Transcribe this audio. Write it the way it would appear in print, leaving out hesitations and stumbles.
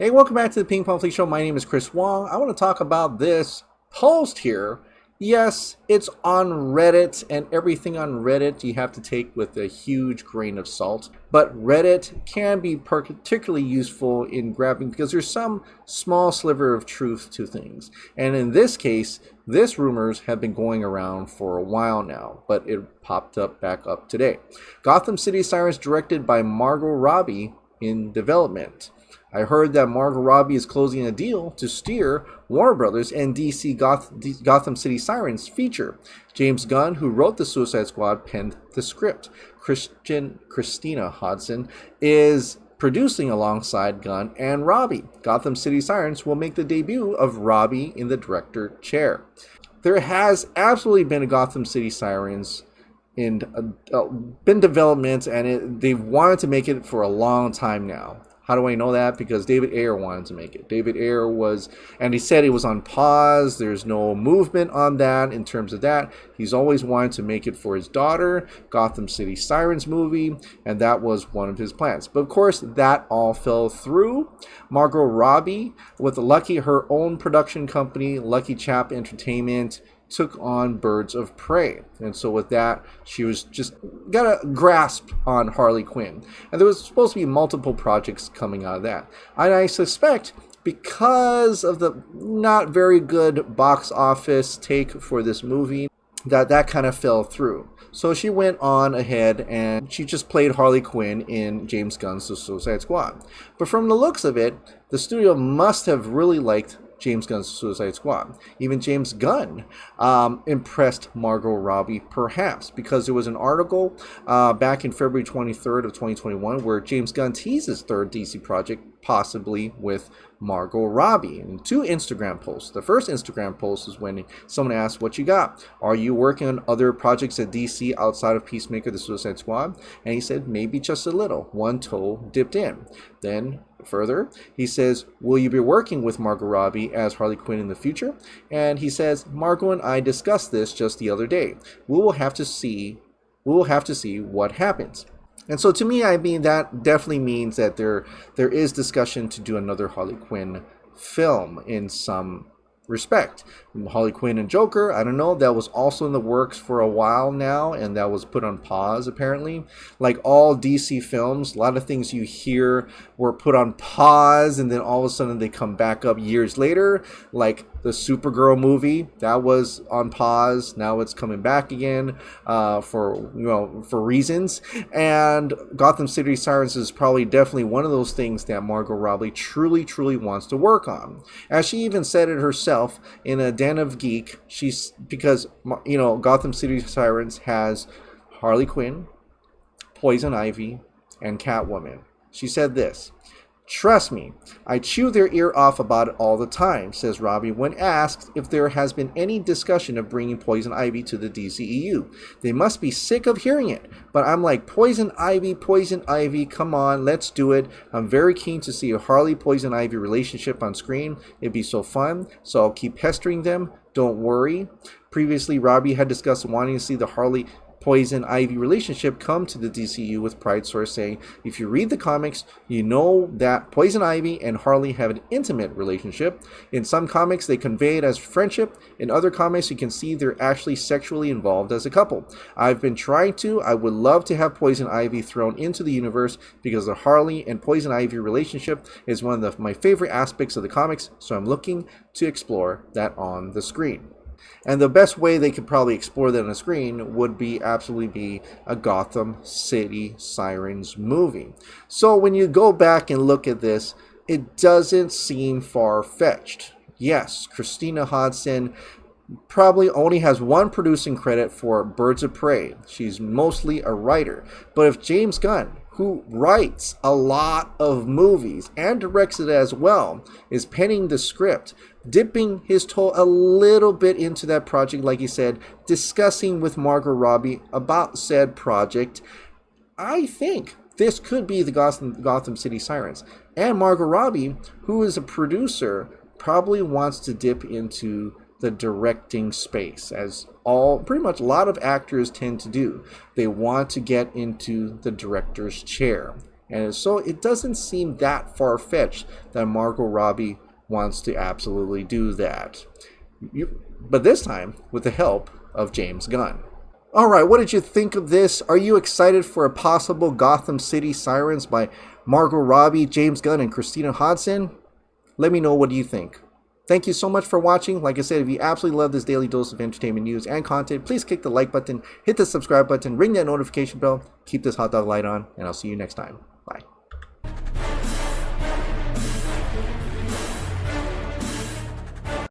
Hey, welcome back to the Ping Pong Flix Show. My name is Chris Wong. I want to talk about this post here. Yes, it's on Reddit, and everything on Reddit you have to take with a huge grain of salt. But Reddit can be particularly useful in grabbing because there's some small sliver of truth to things. And in this case, this rumors have been going around for a while now, but it popped up back up today. Gotham City Sirens, directed by Margot Robbie, in development. I heard that Margot Robbie is closing a deal to steer Warner Brothers and DC Gotham City Sirens feature. James Gunn, who wrote The Suicide Squad, penned the script. Christina Hodson is producing alongside Gunn and Robbie. Gotham City Sirens will make the debut of Robbie in the director chair. There has absolutely been a Gotham City Sirens in been development, and they've wanted to make it for a long time now. How do I know that? Because David Ayer wanted to make it. David Ayer and he said it was on pause. There's no movement on that in terms of that. He's always wanted to make it for his daughter, Gotham City Sirens movie, and that was one of his plans. But of course, that all fell through. Margot Robbie, with her own production company, Lucky Chap Entertainment, took on Birds of Prey. And so with that, she was just got a grasp on Harley Quinn. And there was supposed to be multiple projects coming out of that. And I suspect because of the not very good box office take for this movie, that kind of fell through. So she went on ahead and she just played Harley Quinn in James Gunn's The Suicide Squad. But from the looks of it, the studio must have really liked James Gunn's Suicide Squad. Even James Gunn impressed Margot Robbie, perhaps, because there was an article back in February 23rd of 2021 where James Gunn teased his third DC project, possibly with Margot Robbie, in 2 Instagram posts. The first Instagram post is when someone asked, "What you got? Are you working on other projects at DC outside of Peacemaker, The Suicide Squad?" And he said, "Maybe just a little." One toe dipped in. Then further, he says, "Will you be working with Margot Robbie as Harley Quinn in the future?" And he says, "Margot and I discussed this just the other day. We will have to see what happens." And so to me, I mean, that definitely means that there is discussion to do another Harley Quinn film in some respect. Harley Quinn and Joker, I don't know, that was also in the works for a while now, and that was put on pause apparently. Like all DC films, a lot of things you hear were put on pause and then all of a sudden they come back up years later. Like the Supergirl movie, that was on pause, now it's coming back again for reasons. And Gotham City Sirens is probably definitely one of those things that Margot Robbie truly wants to work on. As she even said it herself in a Den of Geek, because Gotham City Sirens has Harley Quinn, Poison Ivy, and Catwoman. She said this: "Trust me, I chew their ear off about it all the time," says Robbie when asked if there has been any discussion of bringing Poison Ivy to the DCEU. "They must be sick of hearing it, but I'm like, Poison Ivy, come on, let's do it. I'm very keen to see a Harley-Poison Ivy relationship on screen. It'd be so fun, so I'll keep pestering them. Don't worry." Previously, Robbie had discussed wanting to see the Harley-Poison Ivy relationship come to the DCU, with Pride Source saying, "If you read the comics, you know that Poison Ivy and Harley have an intimate relationship. In some comics, they convey it as friendship. In other comics, you can see they're actually sexually involved as a couple. I've been trying to. I would love to have Poison Ivy thrown into the universe because the Harley and Poison Ivy relationship is one of my favorite aspects of the comics, so I'm looking to explore that on the screen." And the best way they could probably explore that on the screen would be a Gotham City Sirens movie. So when you go back and look at this, it doesn't seem far-fetched. Yes, Christina Hodson probably only has one producing credit for Birds of Prey. She's mostly a writer. But if James Gunn, who writes a lot of movies and directs it as well, is penning the script, dipping his toe a little bit into that project, like he said, discussing with Margot Robbie about said project, I think this could be the Gotham City Sirens. And Margot Robbie, who is a producer, probably wants to dip into the directing space, as pretty much a lot of actors tend to do. They want to get into the director's chair. And so it doesn't seem that far-fetched that Margot Robbie wants to absolutely do that. But this time with the help of James Gunn. Alright, what did you think of this? Are you excited for a possible Gotham City Sirens by Margot Robbie, James Gunn, and Christina Hodson? Let me know what you think. Thank you so much for watching. Like I said, if you absolutely love this daily dose of entertainment news and content, please click the like button, hit the subscribe button, ring that notification bell, keep this hot dog light on, and I'll see you next time.